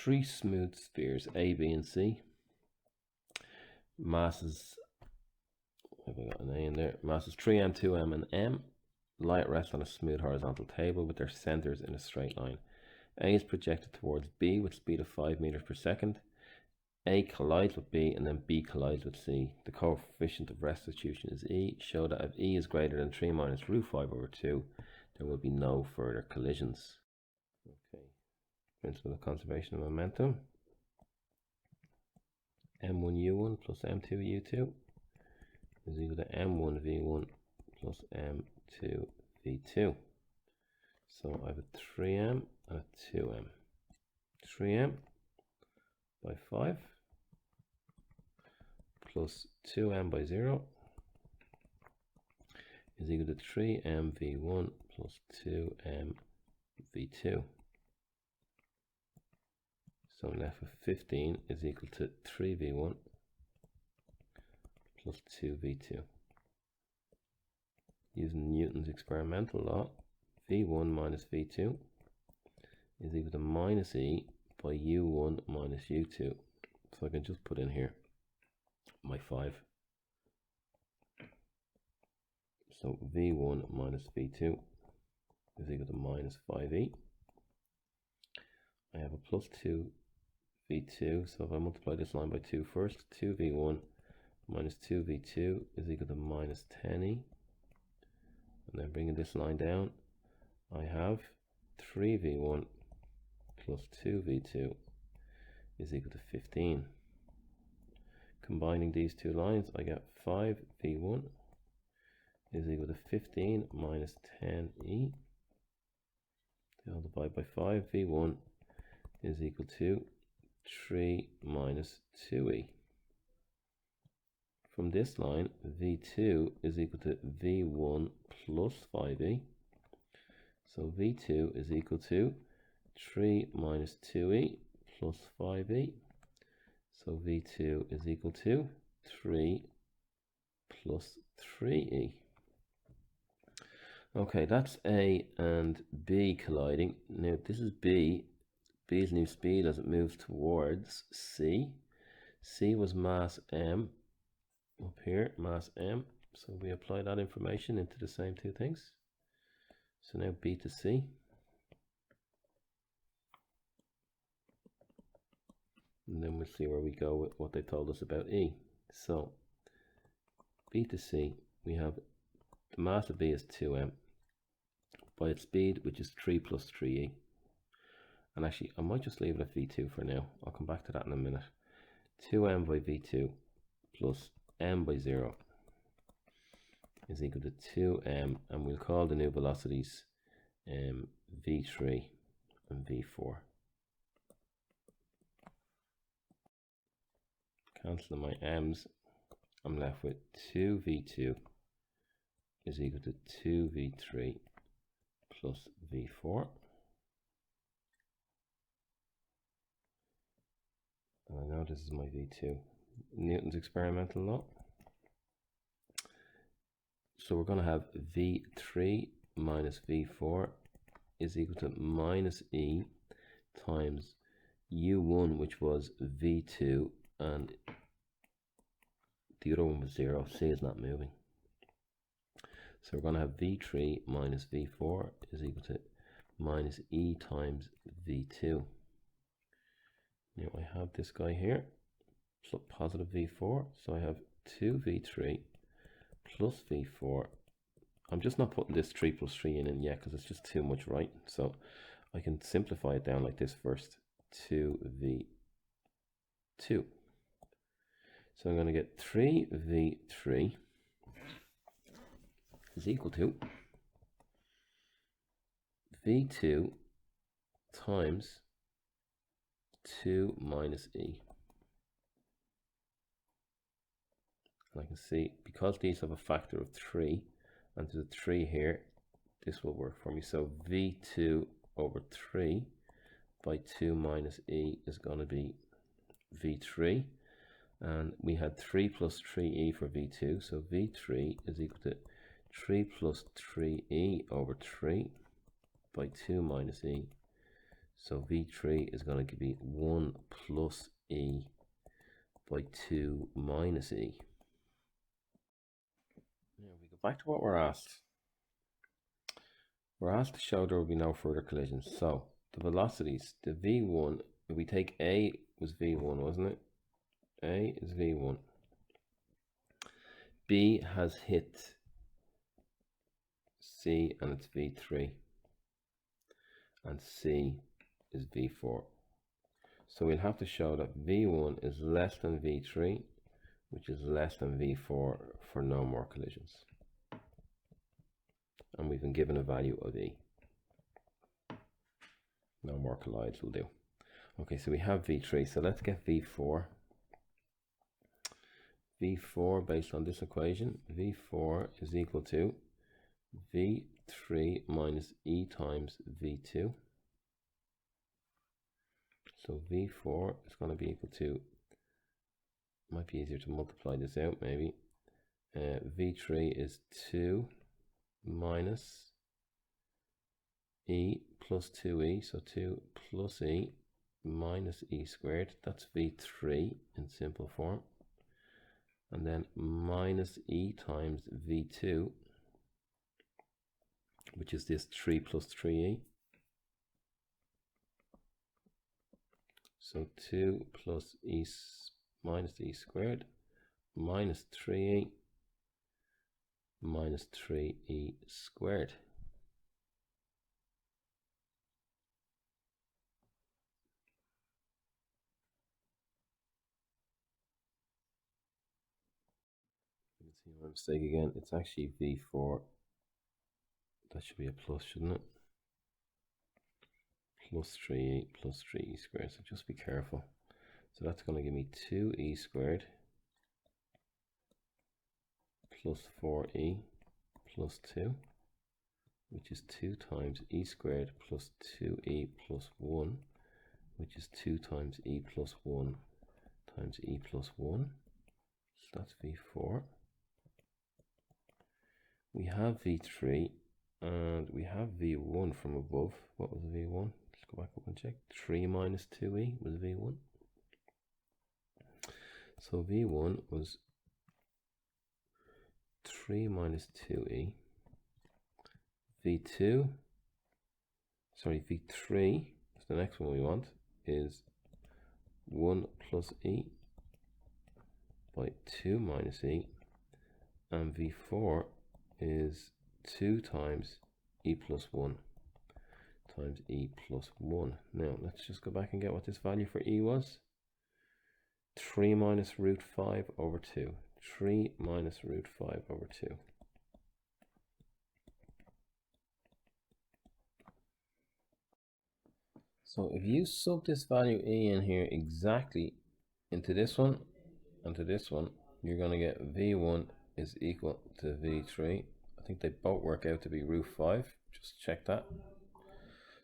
three smooth spheres A, B, and C. Masses, have I got an A in there? Masses 3m, 2m, and m. Light rests on a smooth horizontal table with their centers in a straight line. A is projected towards B with speed of 5 meters per second. A collides with B and then B collides with C. The coefficient of restitution is E. Show that if E is greater than 3 minus root 5 over 2, there will be no further collisions. Okay, principle of conservation of momentum. M1U1 plus M2U2 is equal to M1V1 plus M2V2. So I have a 3m and a 2m. 3m by 5 plus 2m by 0 is equal to 3mv1 plus 2mv2. So I'm left with 15 is equal to 3v1 plus 2v2. Using Newton's experimental law, v1 minus v2 is equal to minus e by u1 minus u2. So I can just put in here my 5. So v1 minus v2 is equal to minus 5e. I have a plus 2v2, so if I multiply this line by 2 first, 2v1 minus 2v2 is equal to minus 10e. And then bringing this line down, I have 3v1 plus 2v2 is equal to 15. Combining these two lines, I get 5v1 is equal to 15 minus 10e. I'll divide by 5. v1 is equal to 3 minus 2e. From this line, v2 is equal to v1 plus 5e. So v2 is equal to 3 minus 2e plus 5e. So v2 is equal to 3 plus 3e. Okay, that's A and B colliding. Now this is B. B's new speed as it moves towards C. C was mass m up here, mass m. So we apply that information into the same two things. So now B to C. And then we'll see where we go with what they told us about E. So B to C, we have the mass of B is 2m by its speed, which is 3 plus 3e. And actually, I might just leave it at v2 for now. I'll come back to that in a minute. 2m by v2 plus m by 0 is equal to 2m, and we'll call the new velocities v3 and v4. Cancelling my m's, I'm left with 2v2 is equal to 2v3 plus v4. And I know this is my v2. Newton's experimental law. So we're going to have v3 minus v4 is equal to minus e times u1, which was v2, and the other one was 0. C is not moving. So we're going to have v3 minus v4 is equal to minus e times v2. Now I have this guy here, so positive v4, so I have 2v3 plus v4. I'm just not putting this 3 plus 3 in yet because it's just too much, right? So I can simplify it down like this first, 2v2. So I'm going to get 3v3 is equal to v2 times 2 minus e. And I can see, because these have a factor of 3, and there's a 3 here, this will work for me. So v2 over 3 by 2 minus e is going to be v3. And we had 3 plus 3e for v2, so v3 is equal to 3 plus 3e over 3 by 2 minus e. So V3 is going to be 1 plus E by 2 minus E. Now we go back to what we're asked. We're asked to show there will be no further collisions. So the velocities, the V1, if we take A was V1, wasn't it? A is V1. B has hit C and it's V3. And C is V4. So we'll have to show that V1 is less than V3, which is less than V4 for no more collisions. And we've been given a value of E. No more collides will do. Okay, so we have V3, so let's get V4. V4 based on this equation, V4 is equal to V3 minus E times V2. So V4 is going to be equal to, might be easier to multiply this out maybe. V3 is 2 minus E plus 2E, so 2 plus E minus E squared, that's V3 in simple form. And then minus E times V2, which is this 3 plus 3E. So 2 plus E minus E squared minus 3E minus 3E squared. You can see my mistake again. It's actually V4. That should be a plus, shouldn't it? Plus 3E plus 3E squared. So just be careful. So that's going to give me 2E squared plus 4E plus 2, which is 2 times E squared plus 2E plus 1, which is 2 times E plus 1 times E plus 1. So that's V4. We have V3 and we have V1 from above. What was V1? Let's go back up and check. 3 minus 2E was V1. So V1 was 3 minus 2E. V3 is the next one we want, is 1 plus E by 2 minus E. And V4 is 2 times E plus 1 times E plus 1. Now let's just go back and get what this value for E was. 3 minus root 5 over 2. 3 minus root 5 over 2. So if you sub this value E in here exactly into this one and to this one, you're going to get V1 is equal to V3. I think they both work out to be root 5. Just check that.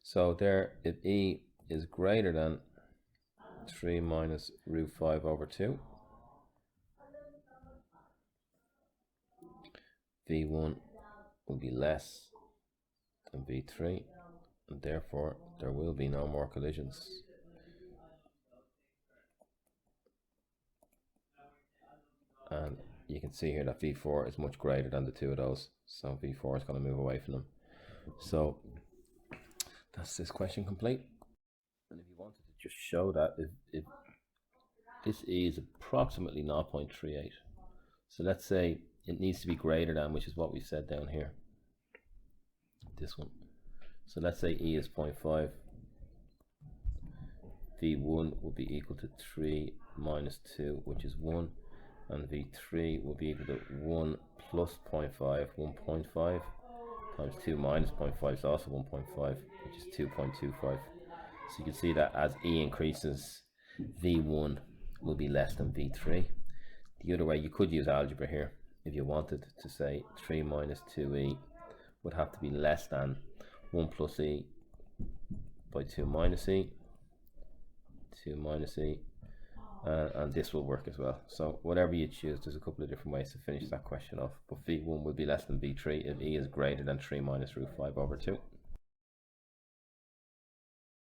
So there, if E is greater than 3 minus root 5 over 2, V1 will be less than V3, and therefore there will be no more collisions. And you can see here that V4 is much greater than the two of those, so V4 is going to move away from them. So that's this question complete. And if you wanted to just show that if this E is approximately 0.38, so let's say it needs to be greater than, which is what we said down here, this one. So let's say E is 0.5, V1 will be equal to 3 minus 2, which is 1, and V3 will be equal to 1 plus 0.5, 1.5, times 2 minus 0.5 is also 1.5, which is 2.25. So you can see that as E increases, V1 will be less than V3. The other way, you could use algebra here if you wanted to say 3 minus 2E would have to be less than 1 plus E by 2 minus E, 2 minus E, and this will work as well. So whatever you choose, there's a couple of different ways to finish that question off, but V1 will be less than V3 if E is greater than 3 minus root 5 over 2.